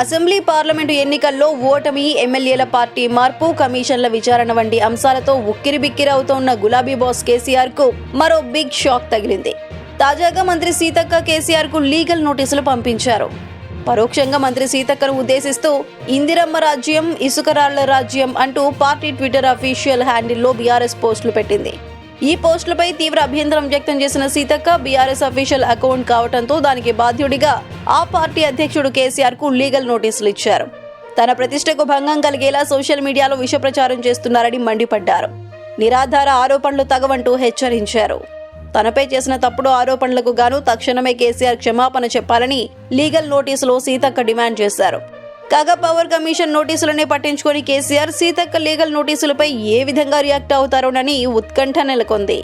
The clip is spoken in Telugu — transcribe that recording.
అసెంబ్లీ పార్లమెంటు ఎన్నికల్లో ఓటమి, ఎమ్మెల్యేల పార్టీ మార్పు, కమిషన్ల విచారణ వంటి అంశాలతో ఉక్కిరిబిక్కిరవుతోన్న గులాబీ బాస్ కేసీఆర్ కు మరో బిగ్ షాక్ తగిలింది. తాజాగా మంత్రి సీతక్క కేసీఆర్ కు లీగల్ నోటీసులు పంపించారు. పరోక్షంగా మంత్రి సీతక్కను ఉద్దేశిస్తూ ఇందిరమ్మ రాజ్యం, ఇసుకరాళ్ల రాజ్యం అంటూ పార్టీ ట్విట్టర్ అఫీషియల్ హ్యాండిల్లో బీఆర్ఎస్ పోస్టులు పెట్టింది. ఈ పోస్టులపై తీవ్ర అభ్యంతరం వ్యక్తం చేసిన సీతక్క బీఆర్ఎస్ అఫీషియల్ అకౌంట్ కావడంతో దానికి బాధ్యుడిగా ఆ పార్టీ అధ్యక్షుడు కేసీఆర్ కు లీగల్ నోటీసులు ఇచ్చారు. తన ప్రతిష్టకు భంగం కలిగేలా సోషల్ మీడియాలో విష ప్రచారం చేస్తున్నారని మండిపడ్డారు. నిరాధార ఆరోపణలు తగవంటూ హెచ్చరించారు. తనపై చేసిన తప్పుడు ఆరోపణలకు గాను తక్షణమే కేసీఆర్ క్షమాపణ చెప్పాలని లీగల్ నోటీసులో సీతక్క డిమాండ్ చేశారు. కాగా పవర్ కమిషన్ నోటీసులనే పట్టించుకొని కేసీఆర్ సీతక్క లీగల్ నోటీసులపై ఏ విధంగా రియాక్ట్ అవుతారోనని ఉత్కంఠ నెలకొంది.